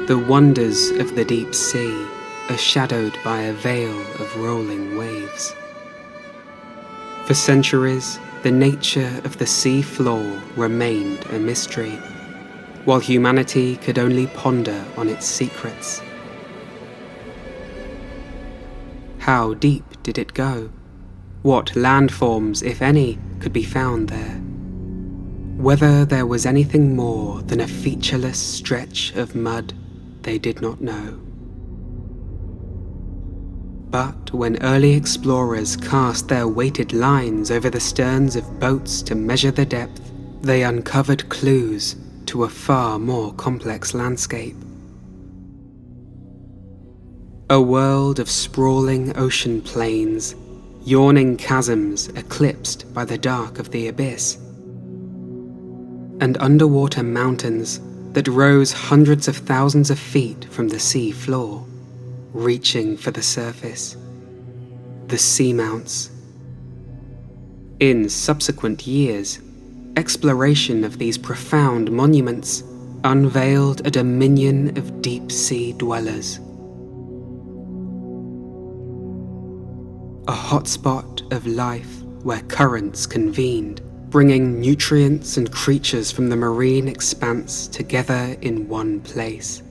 The wonders of the deep sea are shadowed by a veil of rolling waves. For centuries, the nature of the sea floor remained a mystery, while humanity could only ponder on its secrets. How deep did it go? What landforms, if any, could be found there? Whether there was anything more than a featureless stretch of mud, they did not know. But when early explorers cast their weighted lines over the sterns of boats to measure the depth, they uncovered clues to a far more complex landscape. A world of sprawling ocean plains, yawning chasms eclipsed by the dark of the abyss, and underwater mountains that rose hundreds of thousands of feet from the sea floor, reaching for the surface. The seamounts. In subsequent years, exploration of these profound monuments unveiled a dominion of deep-sea dwellers. A hotspot of life where currents convened, bringing nutrients and creatures from the marine expanse together in one place.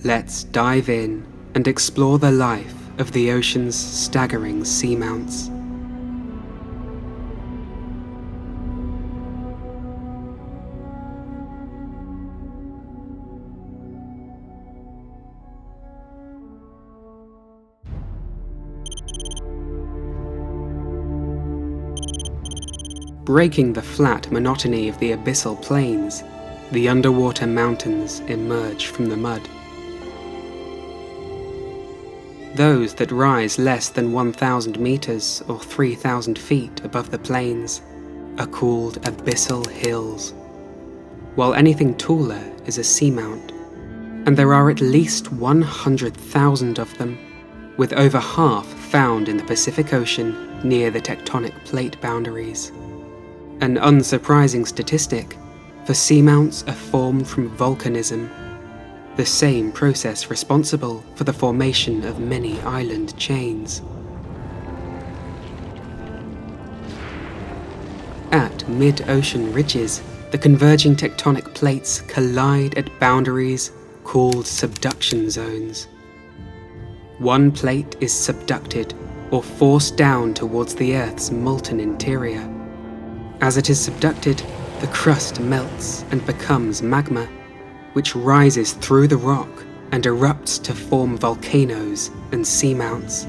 Let's dive in and explore the life of the ocean's staggering seamounts. Breaking the flat monotony of the abyssal plains, the underwater mountains emerge from the mud. Those that rise less than 1,000 meters or 3,000 feet above the plains are called abyssal hills, while anything taller is a seamount, and there are at least 100,000 of them, with over half found in the Pacific Ocean near the tectonic plate boundaries. An unsurprising statistic, for seamounts are formed from volcanism, the same process responsible for the formation of many island chains. At mid-ocean ridges, the converging tectonic plates collide at boundaries called subduction zones. One plate is subducted or forced down towards the Earth's molten interior. As it is subducted, the crust melts and becomes magma, which rises through the rock and erupts to form volcanoes and seamounts.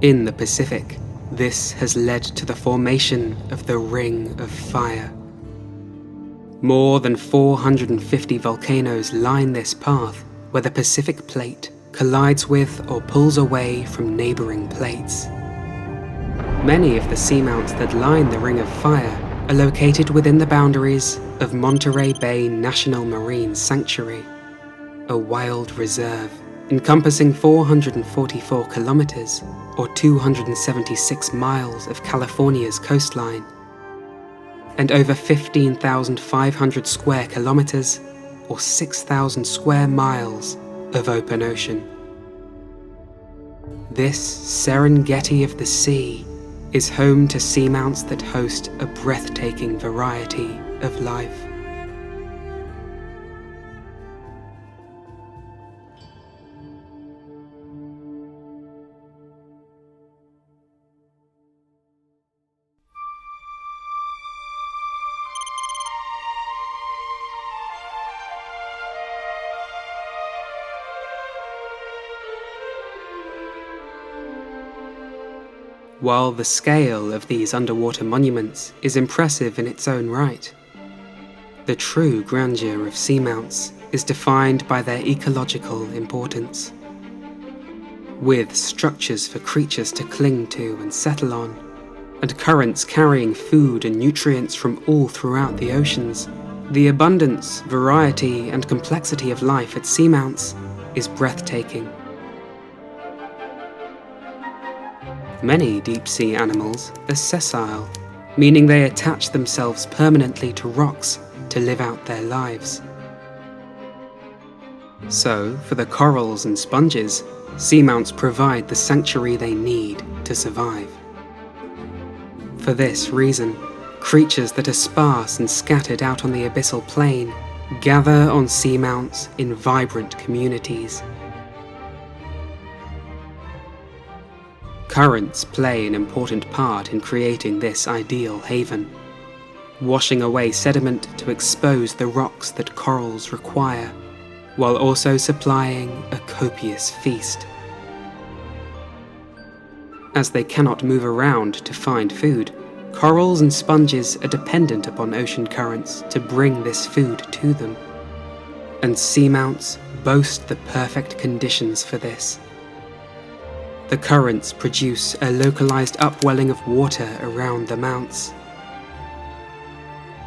In the Pacific, this has led to the formation of the Ring of Fire. More than 450 volcanoes line this path where the Pacific Plate collides with or pulls away from neighboring plates. Many of the seamounts that line the Ring of Fire are located within the boundaries of Monterey Bay National Marine Sanctuary, a wild reserve encompassing 444 kilometers or 276 miles of California's coastline, and over 15,500 square kilometers or 6,000 square miles of open ocean. This Serengeti of the sea is home to seamounts that host a breathtaking variety of life. While the scale of these underwater monuments is impressive in its own right, the true grandeur of seamounts is defined by their ecological importance. With structures for creatures to cling to and settle on, and currents carrying food and nutrients from all throughout the oceans, the abundance, variety, and complexity of life at seamounts is breathtaking. Many deep-sea animals are sessile, meaning they attach themselves permanently to rocks to live out their lives. So, for the corals and sponges, seamounts provide the sanctuary they need to survive. For this reason, creatures that are sparse and scattered out on the abyssal plain gather on seamounts in vibrant communities. Currents play an important part in creating this ideal haven, washing away sediment to expose the rocks that corals require, while also supplying a copious feast. As they cannot move around to find food, corals and sponges are dependent upon ocean currents to bring this food to them, and seamounts boast the perfect conditions for this. The currents produce a localized upwelling of water around the mounts.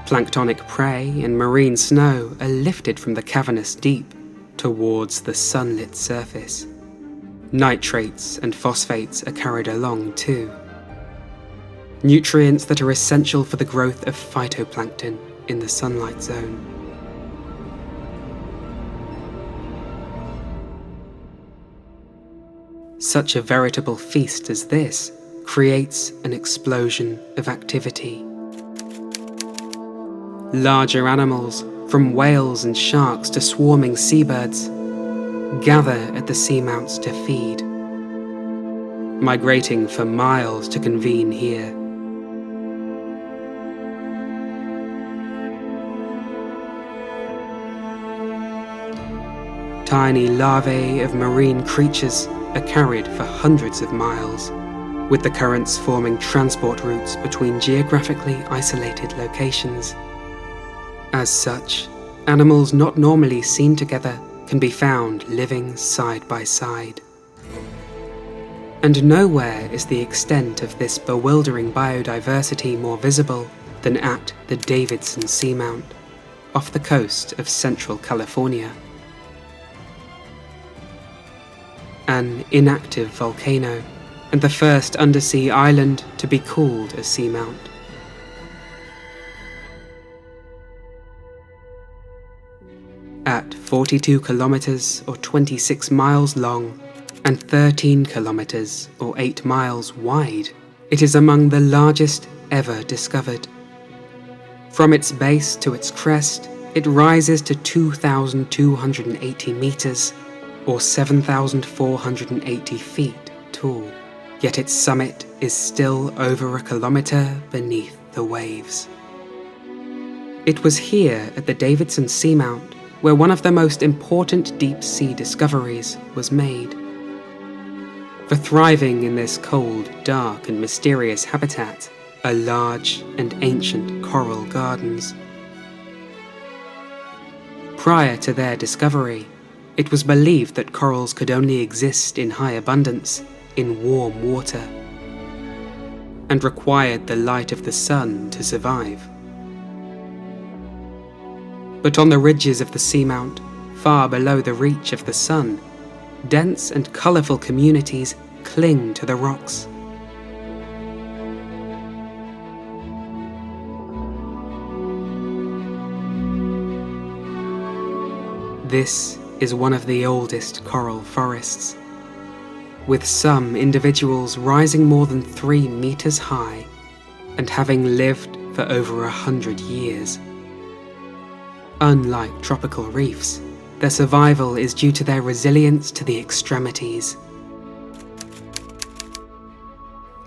Planktonic prey and marine snow are lifted from the cavernous deep towards the sunlit surface. Nitrates and phosphates are carried along too. Nutrients that are essential for the growth of phytoplankton in the sunlight zone. Such a veritable feast as this creates an explosion of activity. Larger animals, from whales and sharks to swarming seabirds, gather at the seamounts to feed, migrating for miles to convene here. Tiny larvae of marine creatures are carried for hundreds of miles, with the currents forming transport routes between geographically isolated locations. As such, animals not normally seen together can be found living side by side. And nowhere is the extent of this bewildering biodiversity more visible than at the Davidson Seamount, off the coast of Central California. An inactive volcano, and the first undersea island to be called a seamount. At 42 kilometers or 26 miles long and 13 kilometers or 8 miles wide, it is among the largest ever discovered. From its base to its crest, it rises to 2,280 meters or 7,480 feet tall, yet its summit is still over a kilometer beneath the waves. It was here at the Davidson Seamount where one of the most important deep-sea discoveries was made. For thriving in this cold, dark and mysterious habitat are large and ancient coral gardens. Prior to their discovery, it was believed that corals could only exist in high abundance in warm water, and required the light of the sun to survive. But on the ridges of the seamount, far below the reach of the sun, dense and colourful communities cling to the rocks. This is one of the oldest coral forests, with some individuals rising more than 3 meters high and having lived for over 100 years. Unlike tropical reefs, their survival is due to their resilience to the extremities.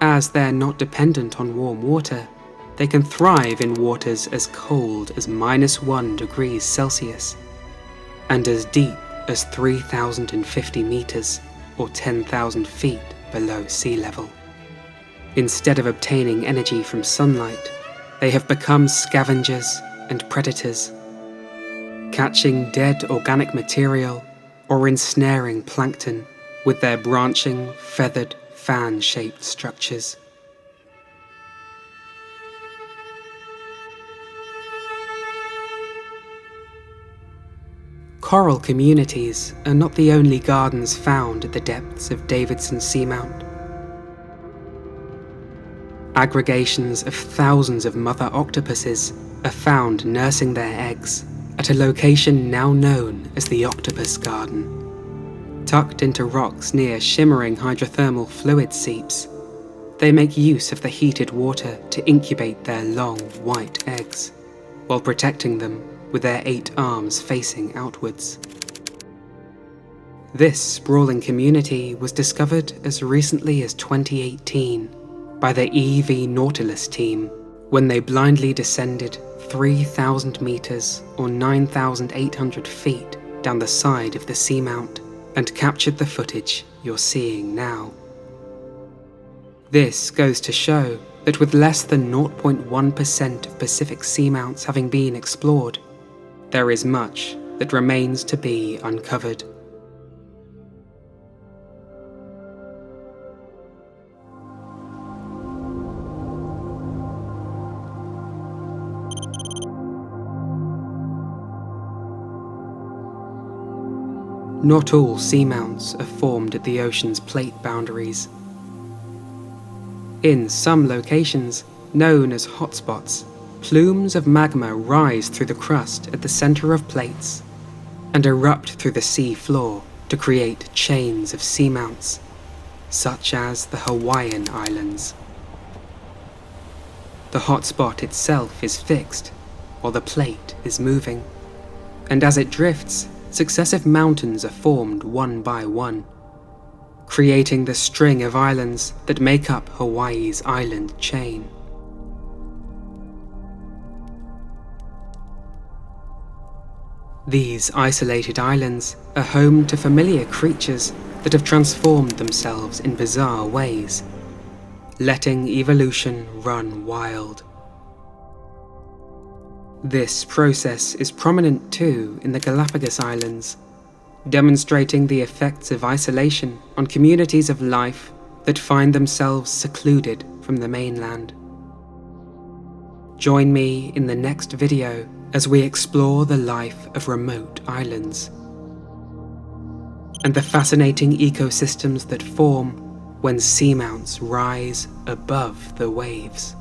As they're not dependent on warm water, they can thrive in waters as cold as -1 degrees Celsius and as deep as 3,050 meters or 10,000 feet below sea level. Instead of obtaining energy from sunlight, they have become scavengers and predators, catching dead organic material or ensnaring plankton with their branching, feathered, fan-shaped structures. Coral communities are not the only gardens found at the depths of Davidson Seamount. Aggregations of thousands of mother octopuses are found nursing their eggs at a location now known as the Octopus Garden. Tucked into rocks near shimmering hydrothermal fluid seeps, they make use of the heated water to incubate their long, white eggs, while protecting them with their 8 arms facing outwards. This sprawling community was discovered as recently as 2018 by the EV Nautilus team when they blindly descended 3,000 meters or 9,800 feet down the side of the seamount and captured the footage you're seeing now. This goes to show that with less than 0.1% of Pacific seamounts having been explored, there is much that remains to be uncovered. Not all seamounts are formed at the ocean's plate boundaries. In some locations, known as hotspots, plumes of magma rise through the crust at the center of plates and erupt through the sea floor to create chains of seamounts, such as the Hawaiian Islands. The hotspot itself is fixed, while the plate is moving, and as it drifts, successive mountains are formed one by one, creating the string of islands that make up Hawaii's island chain. These isolated islands are home to familiar creatures that have transformed themselves in bizarre ways, letting evolution run wild. This process is prominent too in the Galapagos Islands, demonstrating the effects of isolation on communities of life that find themselves secluded from the mainland. Join me in the next video as we explore the life of remote islands and the fascinating ecosystems that form when seamounts rise above the waves.